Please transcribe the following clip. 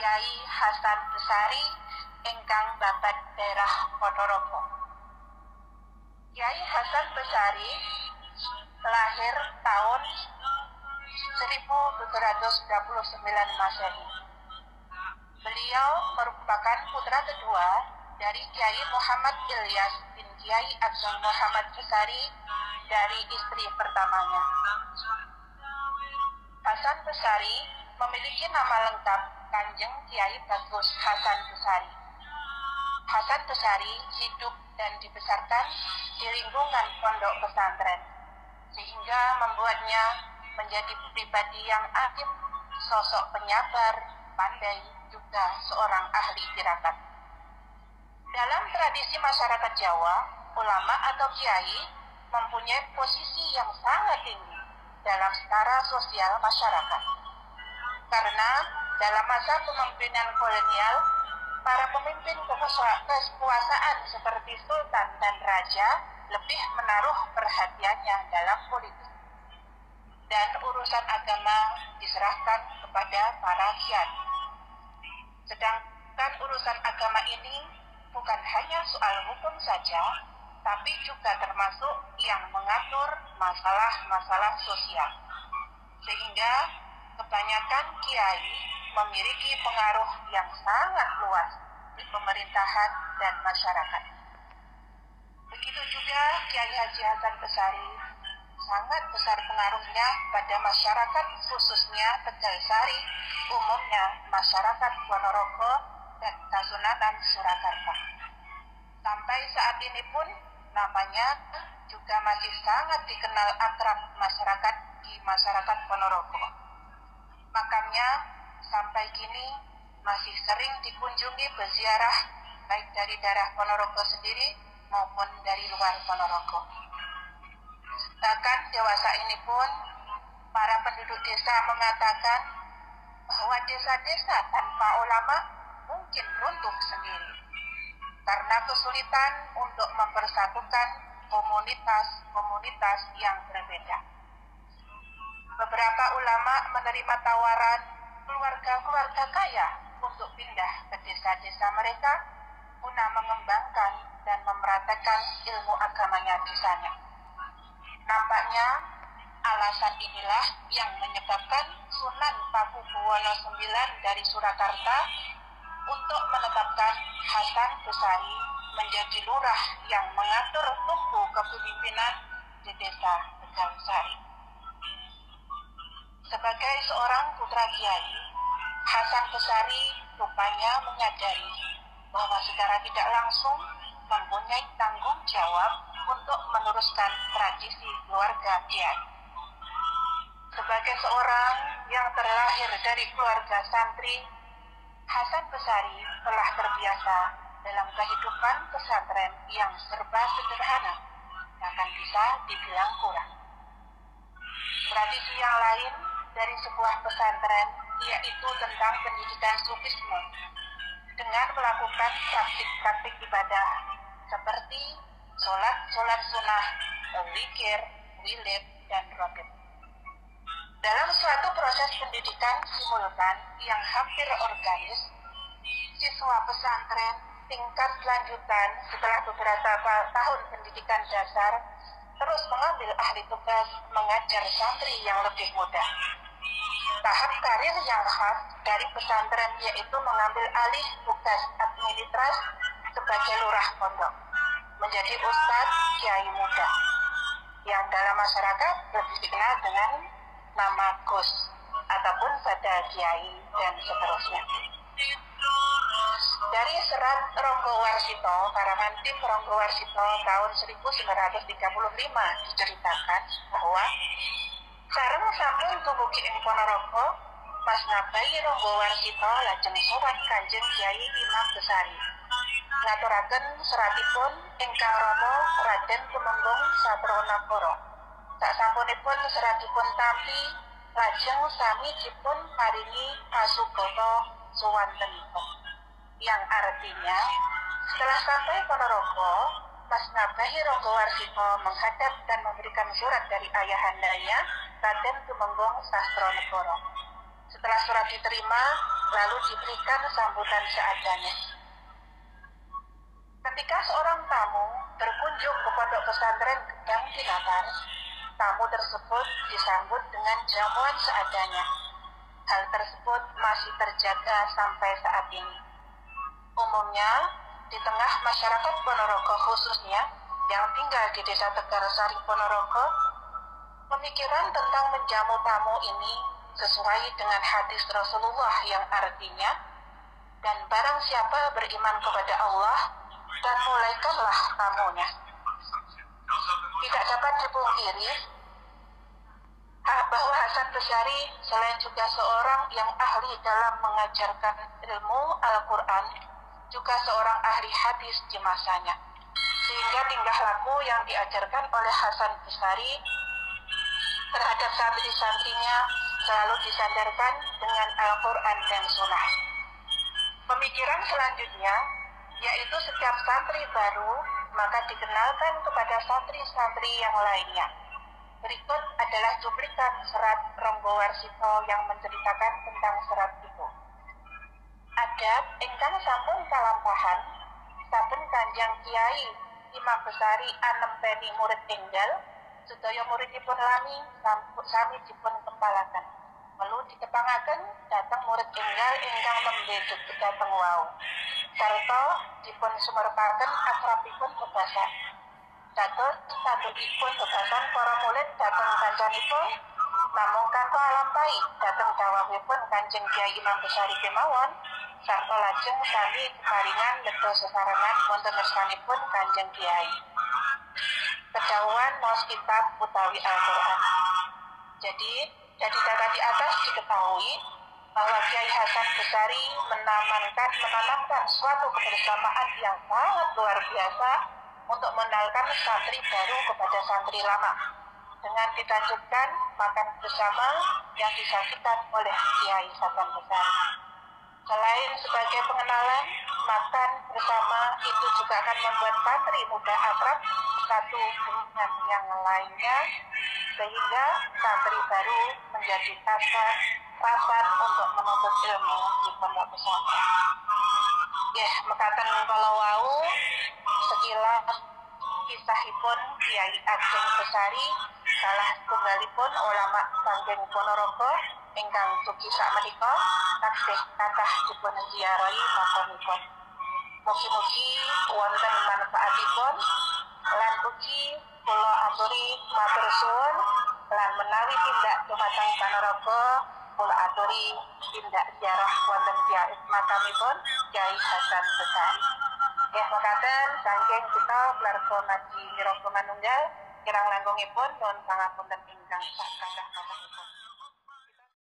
Kiai Hasan Besari ingkang babat daerah Ponorogo. Kiai Hasan Besari lahir tahun 1729 Masehi. Beliau merupakan putra kedua dari Kiai Muhammad Ilyas bin Kiai Ageng Muhammad Besari dari istri pertamanya. Hasan Besari memiliki nama lengkap Kanjeng Kiai Bagus Hasan Besari. Hasan Besari hidup dan dibesarkan di lingkungan pondok pesantren, sehingga membuatnya menjadi pribadi yang aktif, sosok penyabar, pandai, juga seorang ahli tirakat. Dalam tradisi masyarakat Jawa, ulama atau kiai mempunyai posisi yang sangat tinggi dalam setara sosial masyarakat. Karena dalam masa kepemimpinan kolonial, para pemimpin kekuasaan seperti sultan dan raja lebih menaruh perhatiannya dalam politik. Dan urusan agama diserahkan kepada para kiai. Sedangkan urusan agama ini bukan hanya soal hukum saja, tapi juga termasuk yang mengatur masalah-masalah sosial. Sehingga kebanyakan kiai memiliki pengaruh yang sangat luas di pemerintahan dan masyarakat. Begitu juga Kiai Haji Hasan Besari sangat besar pengaruhnya pada masyarakat, khususnya Tegalsari, umumnya masyarakat Ponorogo dan Kasunanan Surakarta. Sampai saat ini pun namanya juga masih sangat dikenal akrab masyarakat di masyarakat Ponorogo. Makamnya sampai kini masih sering dikunjungi berziarah baik dari daerah Ponorogo sendiri maupun dari luar Ponorogo. Bahkan dewasa ini pun para penduduk desa mengatakan bahwa desa-desa tanpa ulama mungkin runtuh sendiri karena kesulitan untuk mempersatukan komunitas-komunitas yang berbeda. Beberapa ulama menerima tawaran keluarga-keluarga kaya untuk pindah ke desa-desa mereka guna mengembangkan dan memeratakan ilmu agamanya di sana. Nampaknya alasan inilah yang menyebabkan Sunan Pakubuwono IX dari Surakarta untuk menetapkan Hasan Besari menjadi lurah yang mengatur tumpu kepemimpinan di desa Tegalsari. Sebagai seorang putra kiai, Hasan Besari rupanya menyadari bahwa secara tidak langsung mempunyai tanggung jawab untuk meneruskan tradisi keluarga kiai. Sebagai seorang yang terlahir dari keluarga santri, Hasan Besari telah terbiasa dalam kehidupan pesantren yang serba sederhana, bahkan bisa dibilang kurang. Tradisi yang lain dari sebuah pesantren yaitu tentang pendidikan sufisme dengan melakukan praktik-praktik ibadah seperti sholat sunnah, zikir, wirid, dan rotib. Dalam suatu proses pendidikan simultan yang hampir organis, siswa pesantren tingkat lanjutan setelah beberapa tahun pendidikan dasar terus mengambil ahli tugas mengajar santri yang lebih muda. Tahap karir yang khas dari pesantren yaitu mengambil alih tugas administrasi sebagai lurah pondok, menjadi ustadz kiai muda, yang dalam masyarakat lebih dikenal dengan nama Gus ataupun pada kiai dan seterusnya. Dari serat Ronggo Warsito, karangan tim Ronggo Warsito tahun 1935 diceritakan bahwa sareng sampun tumugi ing Ponorogo, Mas Nabai Ronggo Warsito lajeng sowan Kanjeng Kiai Imam Besari. Ngaturaken seratipun ingkang rama Raden Tumenggung Satronagara. Saksampunipun seratipun tampi, lajeng sami dipun paringi pasugata suwantenipun. Yang artinya, setelah sampai Ponorogo, Mas Nabahi Ronggo Warsito menghadap dan memberikan surat dari ayahandanya, Raden Tumenggung Sastronegara. Setelah surat diterima, lalu diberikan sambutan seadanya. Ketika seorang tamu berkunjung ke pondok pesantren Gedang Tinatar, tamu tersebut disambut dengan jamuan seadanya. Hal tersebut masih terjaga sampai saat ini. Umumnya, di tengah masyarakat Ponorogo khususnya yang tinggal di Desa Tegarsari Ponorogo, pemikiran tentang menjamu tamu ini sesuai dengan hadis Rasulullah yang artinya, dan barang siapa beriman kepada Allah dan mulaikanlah tamunya. Tidak dapat dipungkiri bahwa Hasan Basri selain juga seorang yang ahli dalam mengajarkan ilmu Al-Quran, juga seorang ahli hadis di masanya. Sehingga tingkah laku yang diajarkan oleh Hasan Basri terhadap santri-santrinya selalu disandarkan dengan Al-Quran dan Sunnah. Pemikiran selanjutnya, yaitu setiap santri baru maka dikenalkan kepada santri-santri yang lainnya. Berikut adalah cuplikan serat Ronggo Warsito yang menceritakan tentang serat itu. Adab ingkang sampun kalampahan, saben Kanjeng Kiai Imam Besari anem peni murid enggal, sedaya muridipun lami sami dipun kempalaken. Perlu dikepangaken dhateng murid enggal ingkang nembe dhateng wau. Sarta dipun sumerepaken akrabipun bebasan. Dados tandukipun bebasan para murid dhateng kancanipun, namung kanthi alampahi dhateng dawuhipun Kanjeng Kyai Imam Besari kemawon, sarta lajeng sami keparingan nedha sesarengan wonten ngersanipun Kanjeng Kyai. Kedawuhan maos kitab utawi Al-Quran. Jadi data di atas diketahui bahwa Kiai Hasan Basri menanamkan suatu kebersamaan yang sangat luar biasa untuk mengenalkan santri baru kepada santri lama dengan ditanjutkan makan bersama yang disaksikan oleh Kiai Hasan Basri. Selain sebagai pengenalan, makan bersama itu juga akan membuat santri muda akrab satu dengan yang lainnya, sehingga santri baru menjadi pasar untuk menuntut ilmu di pondok pesantren. Mekaten kalau wau sekilas kisahipun Kiai Ageng Basri, salah tunggalipun ulama saking Ponorogo ingkang dugi sakmenika taksih kathah dipun ziarahi makamipun. Mugi-mugi wonten manfaatipun lan ugi kula aturi matur suwun lan menawi tindak dumateng Ponorogo kula aturi tindak ziarah wonten makamipun Kiai Hasan Basri. Mekaten saking kita keluarga Nabi Mira Manunggal kirang langgengipun nuwun pangapunten ingkang kathah.